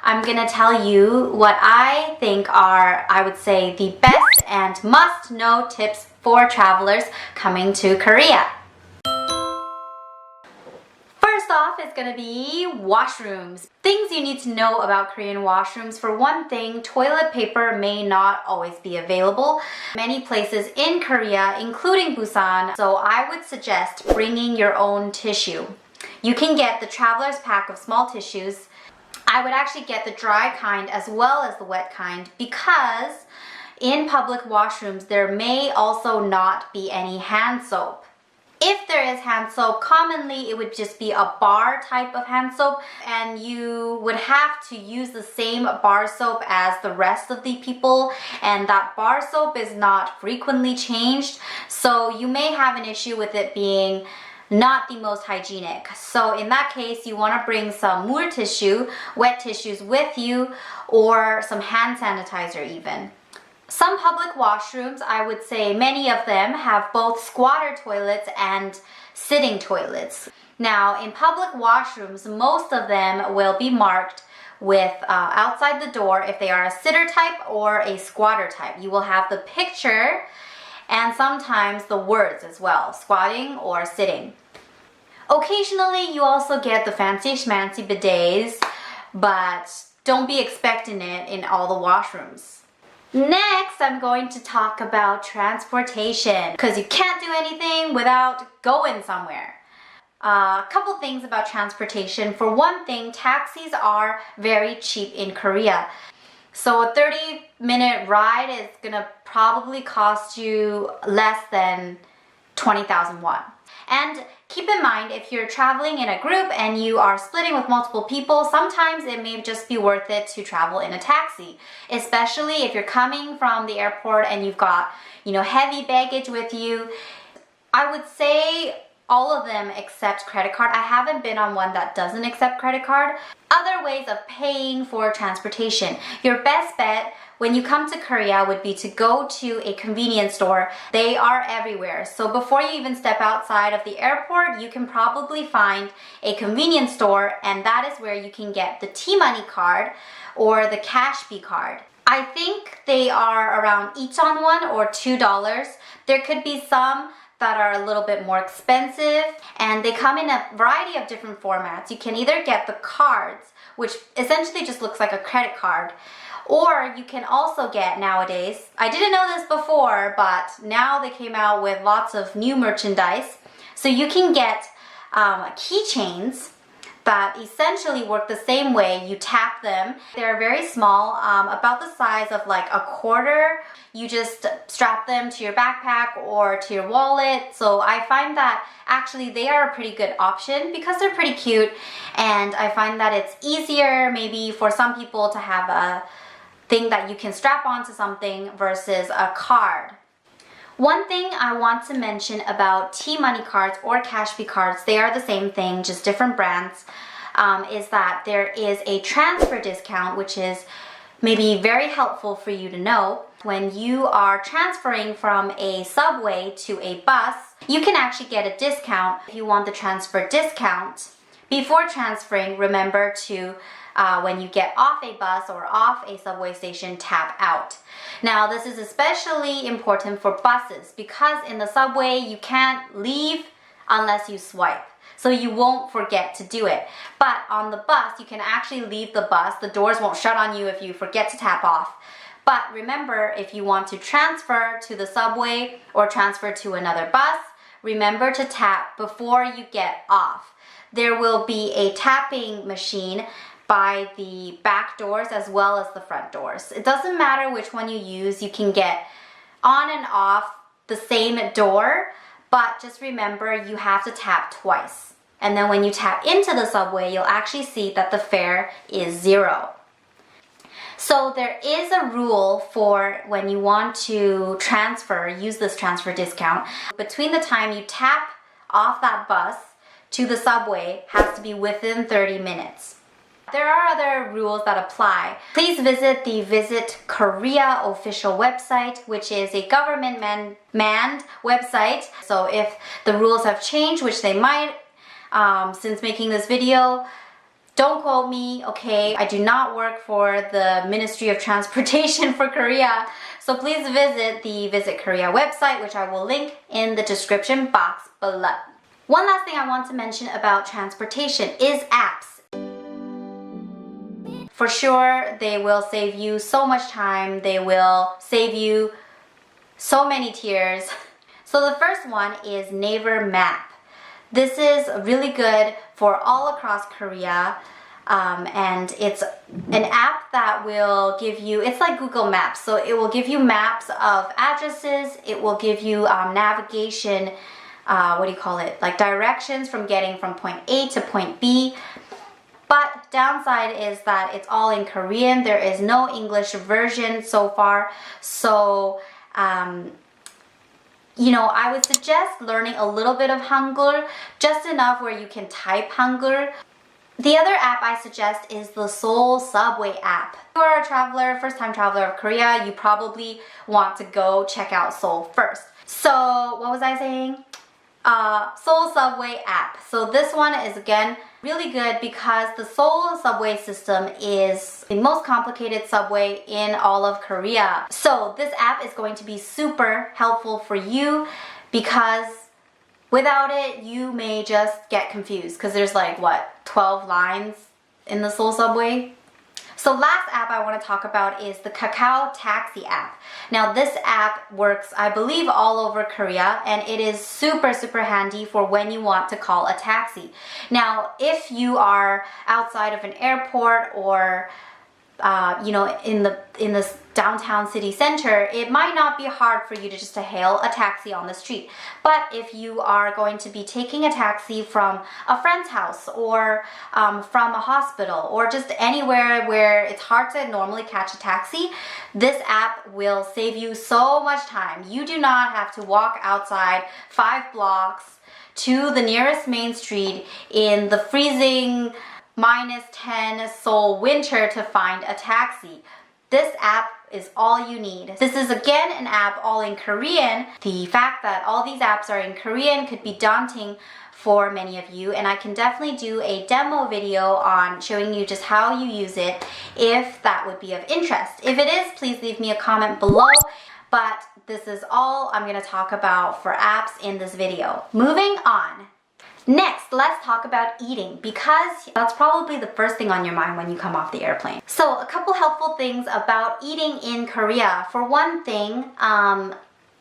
I'm gonna tell you what I think are, I would say, the best and must-know tips for travelers coming to Korea. First off is gonna be washrooms. Things you need to know about Korean washrooms. For one thing, toilet paper may not always be available. Many places in Korea, including Busan, so I would suggest bringing your own tissue. You can get the traveler's pack of small tissues. I would actually get the dry kind as well as the wet kind because in public washrooms there may also not be any hand soap. If there is hand soap, commonly it would just be a bar type of hand soap, and you would have to use the same bar soap as the rest of the people, and that bar soap is not frequently changed, so you may have an issue with it being not the most hygienic. So in that case, you want to bring some 물 tissue, wet tissues with you, or some hand sanitizer even. Some public washrooms, I would say many of them have both squatter toilets and sitting toilets. Now in public washrooms, most of them will be marked with outside the door if they are a sitter type or a squatter type. You will have the picture and sometimes the words as well, squatting or sitting. Occasionally you also get the fancy schmancy bidets, but don't be expecting it in all the washrooms. Next, I'm going to talk about transportation, because you can't do anything without going somewhere. A couple things about transportation. For one thing, taxis are very cheap in Korea. So a 30-minute ride is gonna probably cost you less than 20,000 won. And keep in mind, if you're traveling in a group and you are splitting with multiple people, sometimes it may just be worth it to travel in a taxi, especially if you're coming from the airport and you've got, heavy baggage with you. I would say all of them accept credit card. I haven't been on one that doesn't accept credit card. Other ways of paying for transportation. Your best bet when you come to Korea would be to go to a convenience store. They are everywhere. So before you even step outside of the airport, you can probably find a convenience store, and that is where you can get the T-money card or the cash B card. I think they are around each on one or $2. There could be some that are a little bit more expensive, and they come in a variety of different formats. You can either get the cards, which essentially just looks like a credit card, or you can also get nowadays, I didn't know this before, but now they came out with lots of new merchandise. So you can get keychains that essentially work the same way. You tap them. They're very small, about the size of like a quarter. You just strap them to your backpack or to your wallet. So I find that actually they are a pretty good option because they're pretty cute, and I find that it's easier maybe for some people to have a thing that you can strap onto something versus a card. One thing I want to mention about T-money cards or cash B cards, they are the same thing, just different brands, is that there is a transfer discount, which is maybe very helpful for you to know. When you are transferring from a subway to a bus, you can actually get a discount. If you want the transfer discount, before transferring, remember to when you get off a bus or off a subway station, tap out. Now this is especially important for buses because in the subway you can't leave unless you swipe. So you won't forget to do it. But on the bus, you can actually leave the bus. The doors won't shut on you if you forget to tap off. But remember, if you want to transfer to the subway or transfer to another bus, remember to tap before you get off. There will be a tapping machine by the back doors as well as the front doors. It doesn't matter which one you use. You can get on and off the same door, but just remember you have to tap twice. And then when you tap into the subway, you'll actually see that the fare is 0. So there is a rule for when you want to transfer, use this transfer discount. Between the time you tap off that bus to the subway has to be within 30 minutes. There are other rules that apply. Please visit the Visit Korea official website, which is a government-manned website. So if the rules have changed, which they might since making this video, Don't quote me, okay? I do not work for the Ministry of Transportation for Korea. So please visit the Visit Korea website, which I will link in the description box below. One last thing I want to mention about transportation is apps. For sure, they will save you so much time. They will save you so many tears. So the first one is Naver Map. This is really good for all across Korea. And it's an app that will give you, it's like Google Maps. So it will give you maps of addresses. It will give you navigation, like directions from getting from point A to point B. But downside is that it's all in Korean. There is no English version so far. So, I would suggest learning a little bit of Hangul, just enough where you can type Hangul. The other app I suggest is the Seoul Subway app. If you are a traveler, first-time traveler of Korea, you probably want to go check out Seoul first. So, what was I saying? Seoul Subway app. So this one is again really good because the Seoul subway system is the most complicated subway in all of Korea. So this app is going to be super helpful for you because without it, you may just get confused because there's 12 lines in the Seoul subway. So last app I want to talk about is the Kakao Taxi app. Now this app works, I believe, all over Korea, and it is super, super handy for when you want to call a taxi. Now, if you are outside of an airport or in the downtown city center, it might not be hard for you to just hail a taxi on the street. But if you are going to be taking a taxi from a friend's house or from a hospital or just anywhere where it's hard to normally catch a taxi, this app will save you so much time. You do not have to walk outside 5 blocks to the nearest main street in the freezing -10 Seoul winter to find a taxi. This app is all you need. This is again an app all in Korean. The fact that all these apps are in Korean could be daunting for many of you, and I can definitely do a demo video on showing you just how you use it if that would be of interest. If it is, please leave me a comment below. But this is all I'm going to talk about for apps in this video. Moving on. Next, let's talk about eating because that's probably the first thing on your mind when you come off the airplane. So a couple helpful things about eating in Korea. For one thing,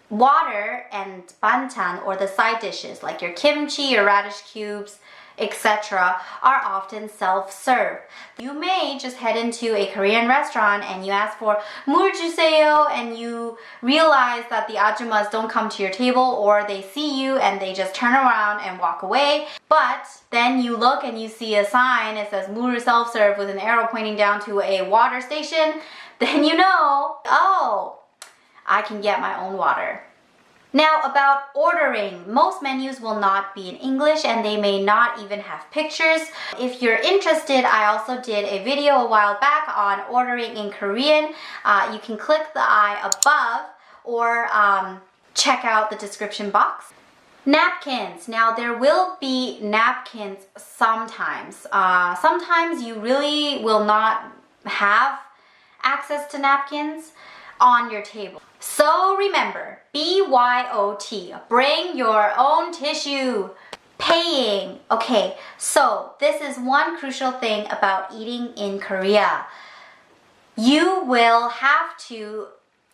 water and banchan, or the side dishes like your kimchi, your radish cubes, etc. are often self-serve. You may just head into a Korean restaurant and you ask for 물 주세요 and you realize that the ajumas don't come to your table, or they see you and they just turn around and walk away. But then you look and you see a sign, it says 물 self-serve with an arrow pointing down to a water station. Then you know, oh, I can get my own water. Now about ordering, most menus will not be in English and they may not even have pictures. If you're interested, I also did a video a while back on ordering in Korean. You can click the I above or check out the description box. Napkins. Now there will be napkins sometimes. Sometimes you really will not have access to napkins on your table. So remember, BYOT, bring your own tissue. Paying. Okay, so this is one crucial thing about eating in Korea. You will have to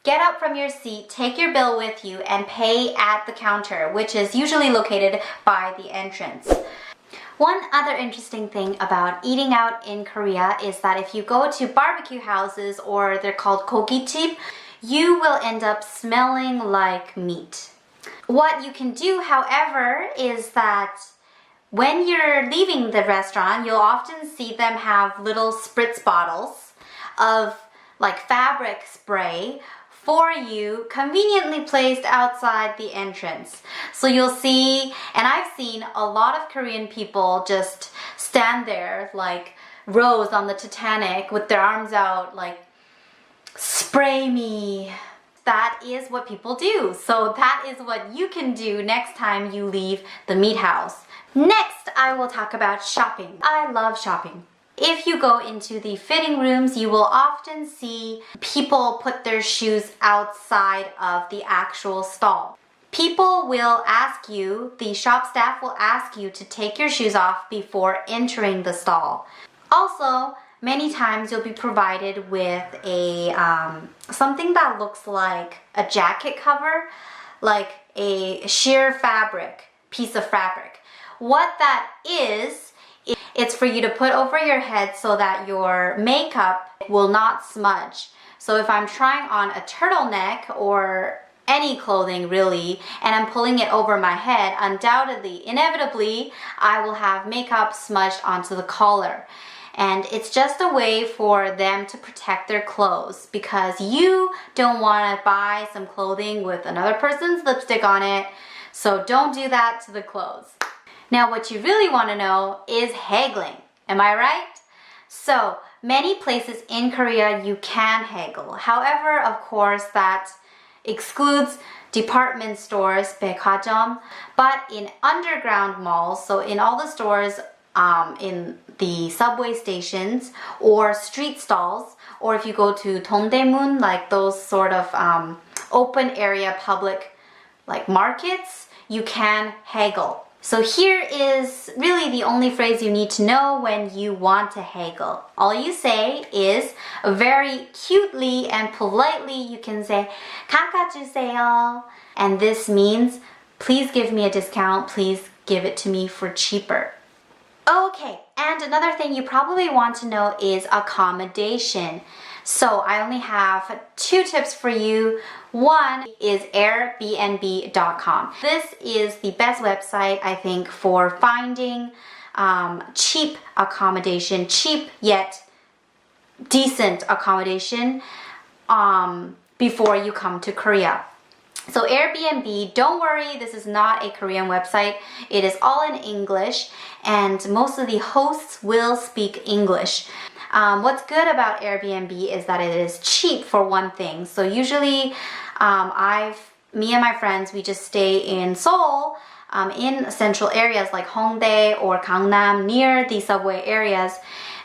get up from your seat, take your bill with you, and pay at the counter, which is usually located by the entrance. One other interesting thing about eating out in Korea is that if you go to barbecue houses, or they're called gogichip, you will end up smelling like meat. What you can do, however, is that when you're leaving the restaurant, you'll often see them have little spritz bottles of fabric spray for you, conveniently placed outside the entrance. So you'll see, and I've seen a lot of Korean people just stand there like Rose on the Titanic with their arms out like, spray me. That is what people do. So that is what you can do next time you leave the meat house. Next, I will talk about shopping. I love shopping. if you go into the fitting rooms, you will often see people put their shoes outside of the actual stall. People will ask you, the shop staff will ask you to take your shoes off before entering the stall. Also, many times you'll be provided with a something that looks like a jacket cover, like a sheer fabric, piece of fabric. What that is, it's for you to put over your head so that your makeup will not smudge. So if I'm trying on a turtleneck or any clothing really, and I'm pulling it over my head, undoubtedly, inevitably, I will have makeup smudged onto the collar. And it's just a way for them to protect their clothes because you don't want to buy some clothing with another person's lipstick on it. So don't do that to the clothes. Now what you really want to know is haggling. Am I right? So many places in Korea you can haggle. However, of course, that excludes department stores, 백화점, but in underground malls, so in all the stores in the subway stations or street stalls, or if you go to Dongdaemun, like those sort of open area public like markets, you can haggle. So here is really the only phrase you need to know when you want to haggle. All you say is very cutely and politely, you can say 깎아주세요. And this means please give me a discount, please give it to me for cheaper. Okay, and another thing you probably want to know is accommodation. So I only have 2 tips for you. One is Airbnb.com. This is the best website, I think, for finding cheap accommodation, cheap yet decent accommodation before you come to Korea. So Airbnb, don't worry, this is not a Korean website. It is all in English and most of the hosts will speak English. What's good about Airbnb is that it is cheap for one thing. So usually me and my friends, we just stay in Seoul, in central areas like Hongdae or Gangnam near the subway areas.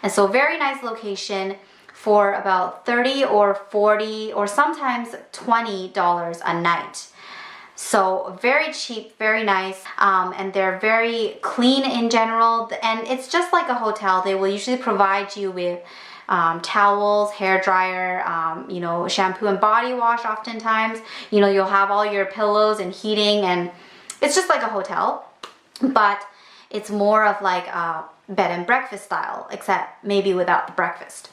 And so very nice location for about $30 or $40 or sometimes $20 a night. So very cheap, very nice, and they're very clean in general, and it's just like a hotel. They will usually provide you with towels, hair dryer, you know, shampoo and body wash oftentimes. You know, you'll have all your pillows and heating, and it's just like a hotel, but it's more of like a bed and breakfast style, except maybe without the breakfast.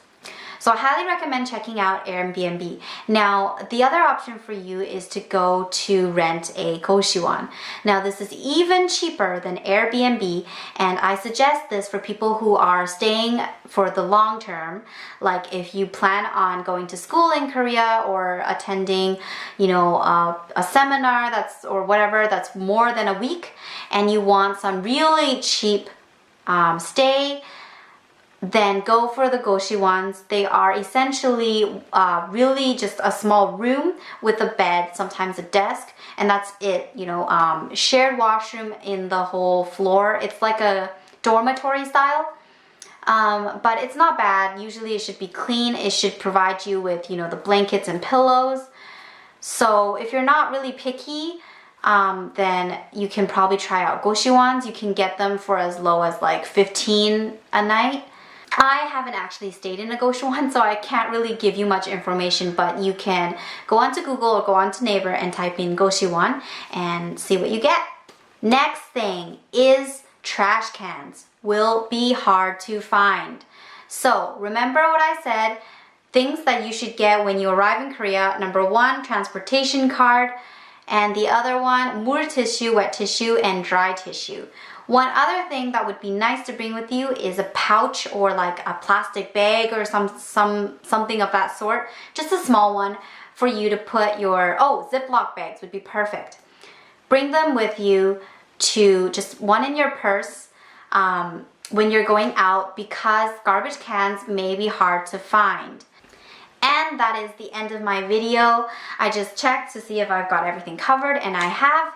So I highly recommend checking out Airbnb. Now, the other option for you is to go to rent a goshwon. Now, this is even cheaper than Airbnb, and I suggest this for people who are staying for the long term. Like if you plan on going to school in Korea or attending, you know, a seminar or whatever that's more than a week, and you want some really cheap stay, then go for the goshwons. They are essentially really just a small room with a bed, sometimes a desk, and that's it. You know, shared washroom in the whole floor. It's like a dormitory style, but it's not bad. Usually it should be clean. It should provide you with, you know, the blankets and pillows. So if you're not really picky, then you can probably try out goshwons. You can get them for as low as like 15 a night. I haven't actually stayed in a goshwon, so I can't really give you much information, but you can go onto Google or go onto Naver and type in goshwon and see what you get. Next thing is trash cans. Will be hard to find. So remember what I said, things that you should get when you arrive in Korea. Number 1, transportation card, and the other one, 물 tissue, wet tissue, and dry tissue. One other thing that would be nice to bring with you is a pouch or like a plastic bag or something of that sort. Just a small one for you to put your, Ziploc bags would be perfect. Bring them with you, to just one in your purse when you're going out, because garbage cans may be hard to find. And that is the end of my video. I just checked to see if I've got everything covered, and I have.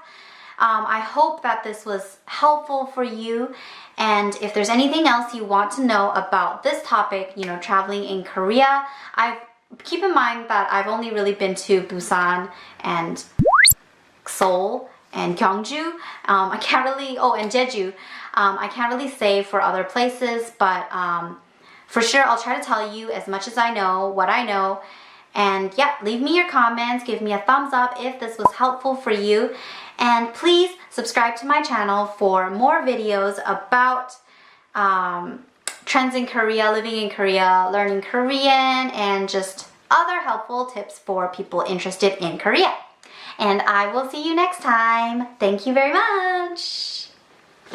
I hope that this was helpful for you. And if there's anything else you want to know about this topic, you know, traveling in Korea, keep in mind that I've only really been to Busan and Seoul and Gyeongju. I can't really, and Jeju. I can't really say for other places, but for sure I'll try to tell you as much as I know, what I know. And yeah, leave me your comments, give me a thumbs up if this was helpful for you. And please subscribe to my channel for more videos about trends in Korea, living in Korea, learning Korean, and just other helpful tips for people interested in Korea. And I will see you next time. Thank you very much.